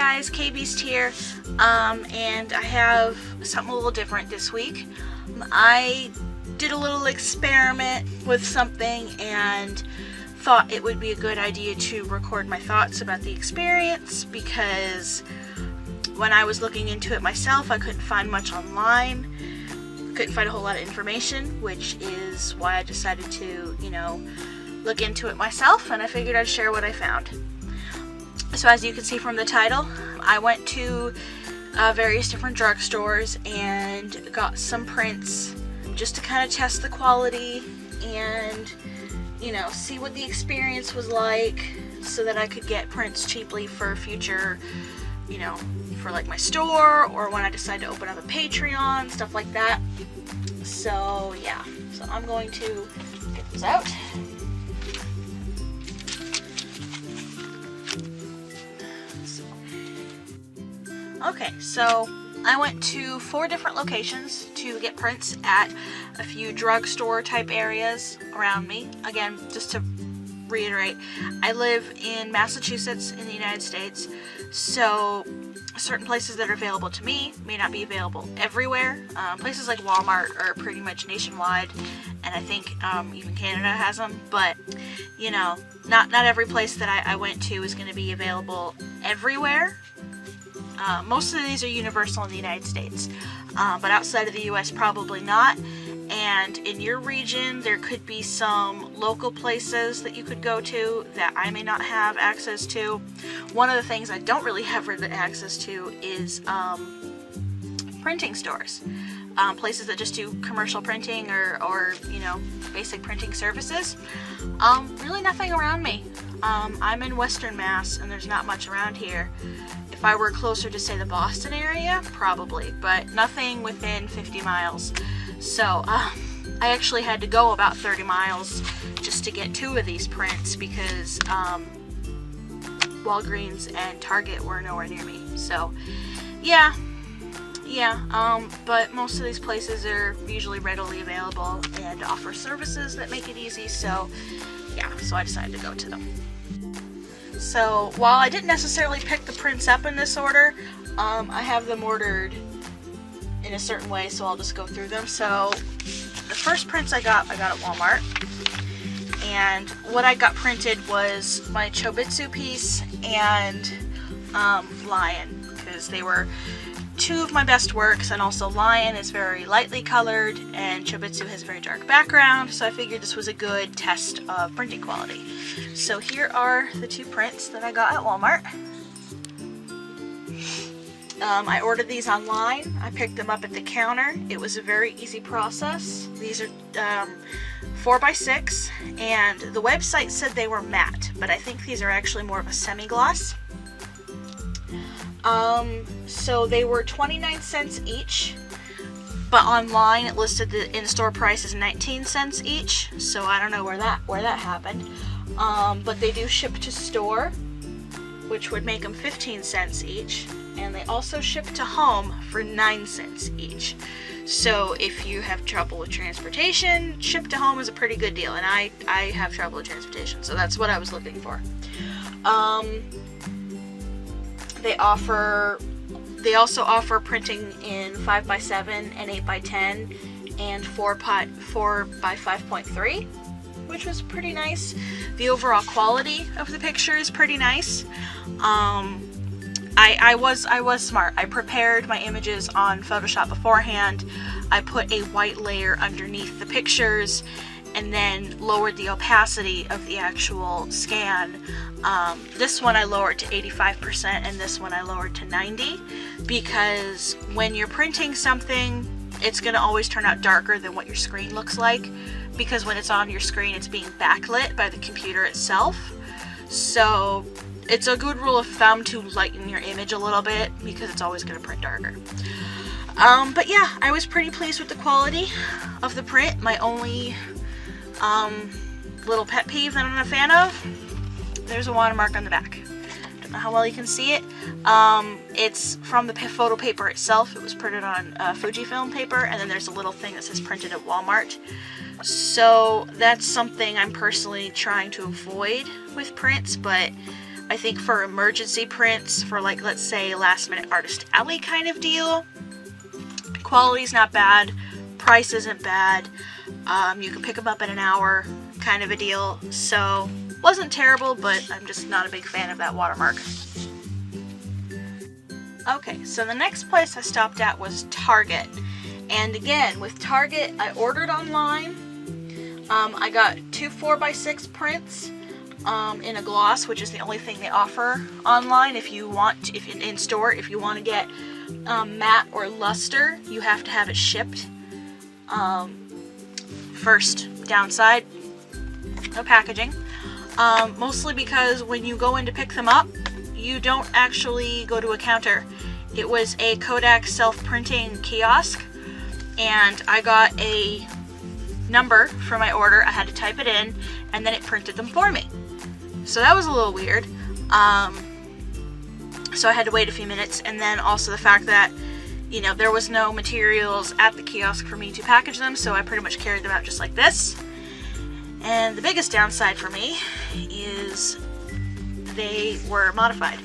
guys, KayBeast here, and I have something a little different this week. I did a little experiment with something and thought it would be a good idea to record my thoughts about the experience, because when I was looking into it myself, I couldn't find much online, couldn't find a whole lot of information, which is why I decided to, look into it myself, and I figured I'd share what I found. So as you can see from the title, I went to various different drugstores and got some prints just to kind of test the quality and, see what the experience was like, so that I could get prints cheaply for future, for like my store, or when I decide to open up a Patreon, stuff like that. So yeah, so I'm going to get this out. Okay, so I went to 4 different locations to get prints at a few drugstore type areas around me. Again, just to reiterate, I live in Massachusetts in the United States, so certain places that are available to me may not be available everywhere. Places like Walmart are pretty much nationwide, and I think even Canada has them, but not every place that I went to is going to be available everywhere. Most of these are universal in the United States, but outside of the US probably not. And in your region there could be some local places that you could go to that I may not have access to. One of the things I don't really have access to is printing stores. Places that just do commercial printing or basic printing services. Really nothing around me. I'm in Western Mass and there's not much around here. If I were closer to, say, the Boston area, probably, but nothing within 50 miles. So I actually had to go about 30 miles just to get 2 of these prints, because Walgreens and Target were nowhere near me. So yeah, but most of these places are usually readily available and offer services that make it easy, so yeah, so I decided to go to them. So while I didn't necessarily pick the prints up in this order, I have them ordered in a certain way, so I'll just go through them. So the first prints I got at Walmart, and what I got printed was my Chobitsu piece and Lion, because they were 2 of my best works, and also Lion is very lightly colored and Chobitsu has a very dark background, so I figured this was a good test of printing quality. So here are the 2 prints that I got at Walmart. I ordered these online. I picked them up at the counter. It was a very easy process. These are 4x6, and the website said they were matte, but I think these are actually more of a semi-gloss. So they were 29 cents each, but online it listed the in-store price as 19 cents each, so I don't know where that happened. But they do ship to store, which would make them 15 cents each, and they also ship to home for 9 cents each. So if you have trouble with transportation, ship to home is a pretty good deal, and I have trouble with transportation, so that's what I was looking for. They also offer printing in 5x7 and 8x10 and 4x5.3, which was pretty nice. The overall quality of the picture is pretty nice. I was smart. I prepared my images on Photoshop beforehand. I put a white layer underneath the pictures and then lowered the opacity of the actual scan. This one I lowered to 85% and this one I lowered to 90%, because when you're printing something, it's going to always turn out darker than what your screen looks like, because when it's on your screen it's being backlit by the computer itself. So it's a good rule of thumb to lighten your image a little bit, because it's always going to print darker. But yeah, I was pretty pleased with the quality of the print. My only little pet peeve that I'm not a fan of, there's a watermark on the back. Don't know how well you can see it. It's from the photo paper itself. It was printed on Fujifilm paper, and then there's a little thing that says printed at Walmart. So that's something I'm personally trying to avoid with prints, but I think for emergency prints, for like, let's say, last minute artist alley kind of deal, quality's not bad, price isn't bad, you can pick them up in an hour kind of a deal. So wasn't terrible, but I'm just not a big fan of that watermark. Okay, so the next place I stopped at was Target. And again, with Target, I ordered online. I got 2 4x6 prints in a gloss, which is the only thing they offer online. If you want, if in store, if you want to get matte or luster, you have to have it shipped. First downside, no packaging. Mostly because when you go in to pick them up, you don't actually go to a counter. It was a Kodak self-printing kiosk, and I got a number for my order. I had to type it in, and then it printed them for me. So that was a little weird. So I had to wait a few minutes, and then also the fact that, you know, there was no materials at the kiosk for me to package them, so I pretty much carried them out just like this. And the biggest downside for me is they were modified.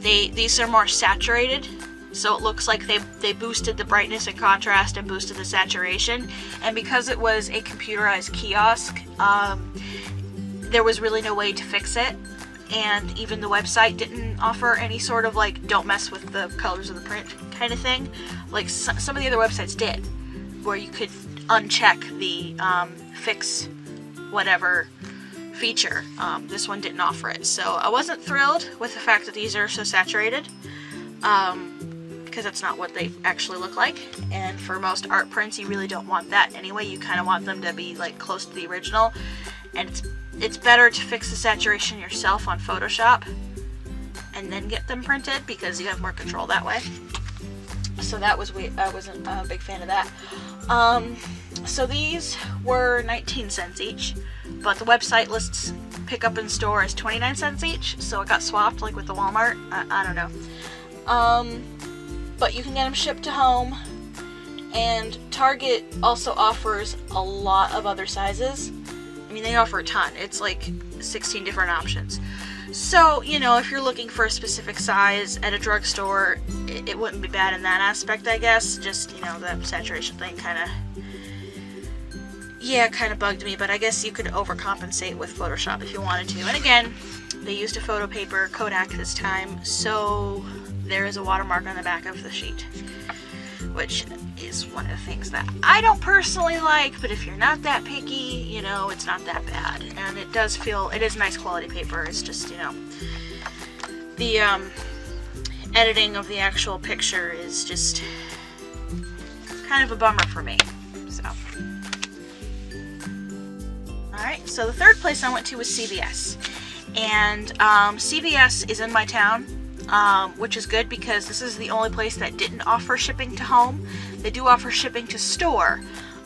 These are more saturated, so it looks like they boosted the brightness and contrast and boosted the saturation. And because it was a computerized kiosk, there was really no way to fix it. And even the website didn't offer any sort of like, don't mess with the colors of the print kind of thing. Like some of the other websites did, where you could uncheck the fix whatever feature. This one didn't offer it, so I wasn't thrilled with the fact that these are so saturated, because that's not what they actually look like. And for most art prints, you really don't want that anyway. You kind of want them to be like close to the original, and it's better to fix the saturation yourself on Photoshop and then get them printed, because you have more control that way. So that was weird. I wasn't a big fan of that. So these were 19 cents each, but the website lists pick up in store as 29 cents each, so it got swapped like with the Walmart. I don't know. But you can get them shipped to home, and Target also offers a lot of other sizes. I mean, they offer a ton. It's like 16 different options. So, you know, if you're looking for a specific size at a drugstore, it wouldn't be bad in that aspect, I guess. Just, you know, the saturation thing kind of bugged me, but I guess you could overcompensate with Photoshop if you wanted to. And again, they used a photo paper, Kodak this time, so there is a watermark on the back of the sheet, which is one of the things that I don't personally like, but if you're not that picky, you know, it's not that bad. And it does feel, it is nice quality paper. It's just, you know, the editing of the actual picture is just kind of a bummer for me. So, alright, so the third place I went to was CBS. And CBS is in my town, which is good because this is the only place that didn't offer shipping to home. They do offer shipping to store,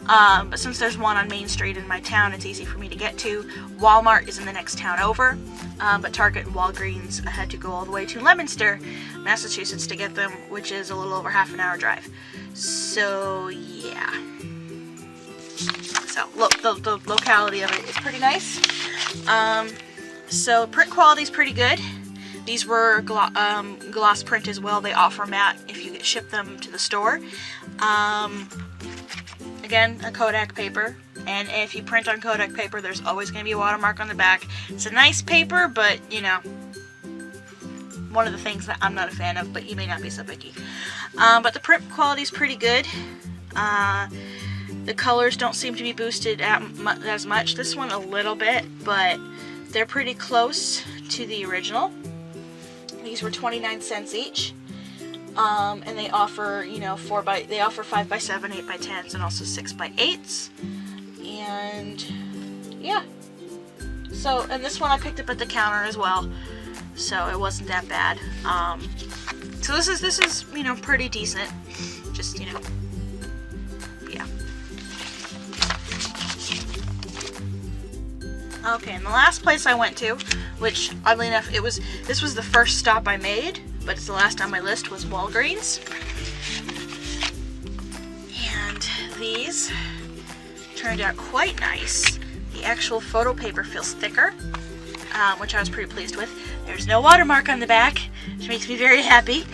but since there's one on Main Street in my town, it's easy for me to get to. Walmart is in the next town over, but Target and Walgreens, I had to go all the way to Leominster, Massachusetts to get them, which is a little over half an hour drive. So yeah. So look, the locality of it is pretty nice. So print quality is pretty good. These were gloss print as well. They offer matte if you ship them to the store. Again, a Kodak paper. And if you print on Kodak paper, there's always going to be a watermark on the back. It's a nice paper, but, you know, one of the things that I'm not a fan of, but you may not be so picky. But the print quality is pretty good. The colors don't seem to be boosted as much. This one a little bit, but they're pretty close to the original. These were 29 cents each, and they offer, you know, 5x7, 8x10s, and also 6x8s, and yeah. So, and this one I picked up at the counter as well, so it wasn't that bad. So this is you know, pretty decent. Just, you know, yeah. Okay, and the last place I went to, which oddly enough, this was the first stop I made, but it's the last on my list, was Walgreens. And these turned out quite nice. The actual photo paper feels thicker. which I was pretty pleased with. There's no watermark on the back, which makes me very happy.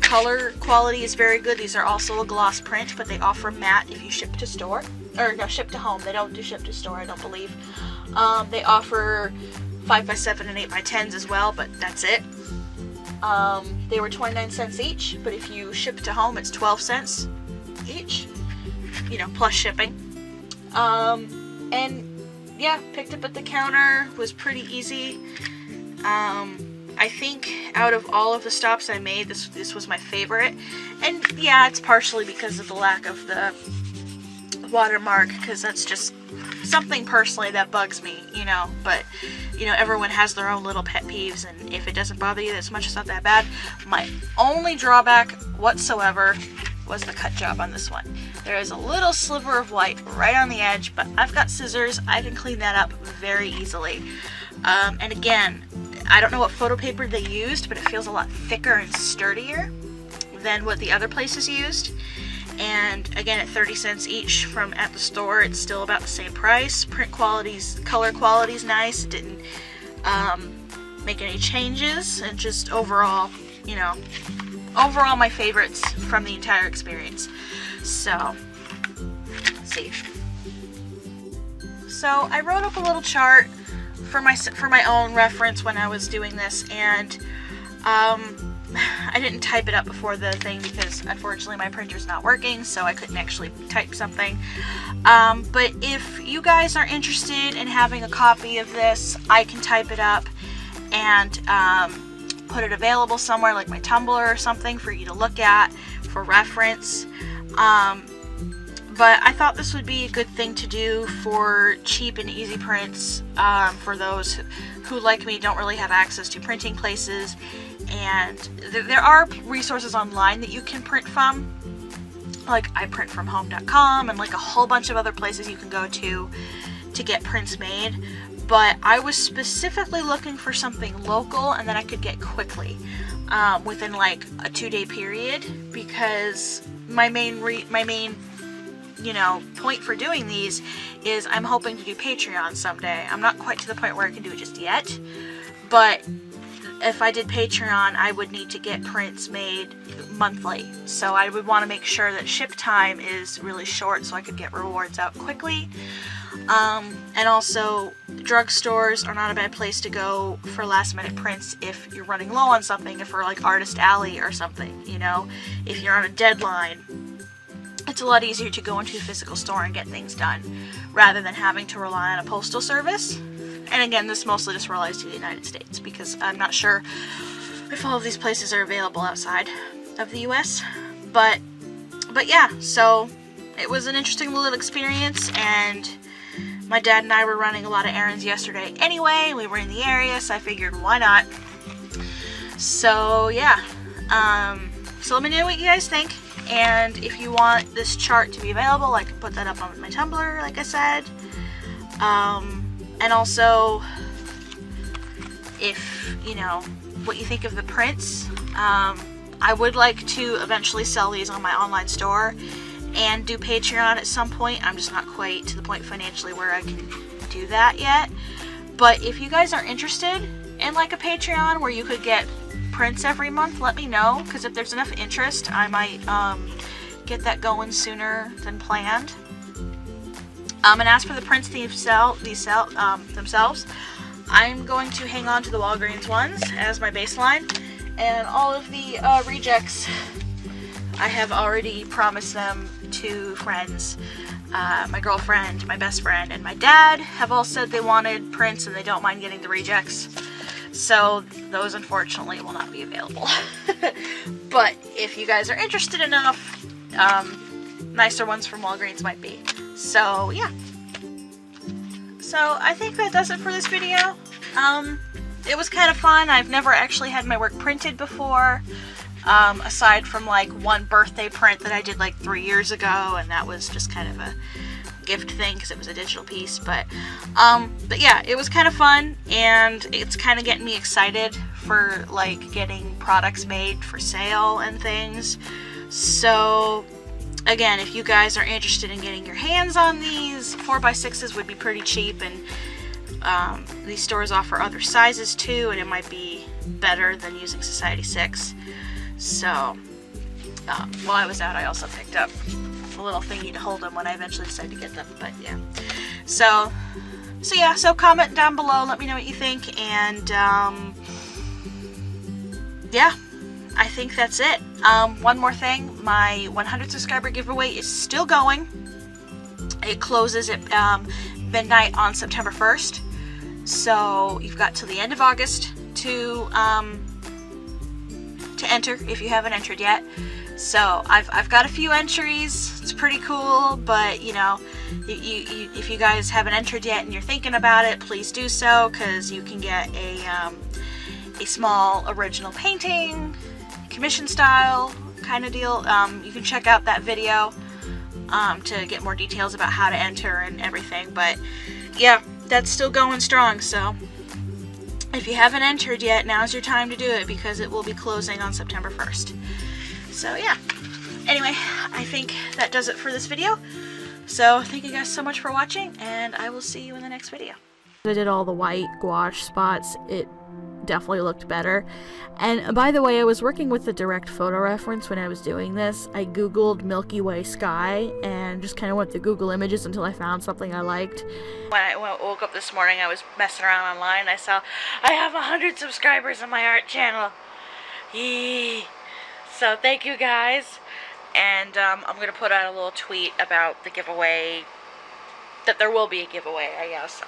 Color quality is very good. These are also a gloss print, but they offer matte if you ship to store. Or no, ship to home. They don't do ship to store, I don't believe. They offer 5x7 and 8x10s as well, but that's it. They were 29 cents each, but if you ship to home, it's 12 cents each, you know, plus shipping. And yeah, picked up at the counter, was pretty easy. I think out of all of the stops I made, this was my favorite. And yeah, it's partially because of the lack of the watermark, because that's just something personally that bugs me, you know. But you know, everyone has their own little pet peeves, and if it doesn't bother you as much, it's not that bad. My only drawback whatsoever was the cut job on this one. There is a little sliver of white right on the edge, but I've got scissors. I can clean that up very easily. And again, I don't know what photo paper they used, but it feels a lot thicker and sturdier than what the other places used. And again, at 30 cents each from at the store, it's still about the same price. Print quality's, color quality's nice. It didn't make any changes, and just overall, you know, overall my favorites from the entire experience. So, let's see. So I wrote up a little chart for my own reference when I was doing this, and I didn't type it up before the thing because unfortunately my printer's not working, so I couldn't actually type something. But if you guys are interested in having a copy of this, I can type it up and put it available somewhere like my Tumblr or something for you to look at for reference. But I thought this would be a good thing to do for cheap and easy prints, for those who, like me, don't really have access to printing places. And there are resources online that you can print from, like iprintfromhome.com and like a whole bunch of other places you can go to get prints made. But I was specifically looking for something local and that I could get quickly, within like a 2-day period, because my main you know, point for doing these is I'm hoping to do Patreon someday. I'm not quite to the point where I can do it just yet, but if I did Patreon, I would need to get prints made monthly. So I would want to make sure that ship time is really short so I could get rewards out quickly. And also, drugstores are not a bad place to go for last minute prints if you're running low on something, if for like Artist Alley or something, you know, if you're on a deadline. It's a lot easier to go into a physical store and get things done rather than having to rely on a postal service. And again, this mostly just relates to the United States because I'm not sure if all of these places are available outside of the US. But yeah, so it was an interesting little experience, and my dad and I were running a lot of errands yesterday anyway. We were in the area, so I figured why not. So yeah, so let me know what you guys think. And if you want this chart to be available, I can put that up on my Tumblr, like I said. And also, if, you know, what you think of the prints, I would like to eventually sell these on my online store and do Patreon at some point. I'm just not quite to the point financially where I can do that yet. But if you guys are interested in like a Patreon where you could get prints every month, let me know, because if there's enough interest, I might get that going sooner than planned. And as for the prints themselves, I'm going to hang on to the Walgreens ones as my baseline, and all of the rejects, I have already promised them to friends. My girlfriend, my best friend, and my dad have all said they wanted prints and they don't mind getting the rejects. So those unfortunately will not be available. But if you guys are interested enough, nicer ones from Walgreens might be. So yeah. So I think that does it for this video. It was kind of fun. I've never actually had my work printed before, aside from like one birthday print that I did like 3 years ago, and that was just kind of a gift thing because it was a digital piece. But yeah, it was kind of fun, and it's kind of getting me excited for like getting products made for sale and things. So again, if you guys are interested in getting your hands on these, 4x6s would be pretty cheap, and these stores offer other sizes too, and it might be better than using Society 6. So while I was out, I also picked up a little thingy to hold them when I eventually decided to get them. But yeah, so comment down below, let me know what you think, and yeah, I think that's it. One more thing, my 100 subscriber giveaway is still going. It closes at midnight on September 1st, so you've got till the end of August to enter if you haven't entered yet. So I've got a few entries. It's pretty cool, but you know, if you guys haven't entered yet and you're thinking about it, please do so, because you can get a small original painting, commission style kind of deal. You can check out that video to get more details about how to enter and everything. But yeah, that's still going strong, so if you haven't entered yet, now's your time to do it, because it will be closing on September 1st. So yeah, anyway, I think that does it for this video. So thank you guys so much for watching, and I will see you in the next video. I did all the white gouache spots. It definitely looked better. And by the way, I was working with the direct photo reference when I was doing this. I googled Milky Way sky and just kind of went to Google Images until I found something I liked. When I woke up this morning, I was messing around online. I saw I have 100 subscribers on my art channel. Yee. So thank you guys, and I'm gonna put out a little tweet about the giveaway, that there will be a giveaway, I guess.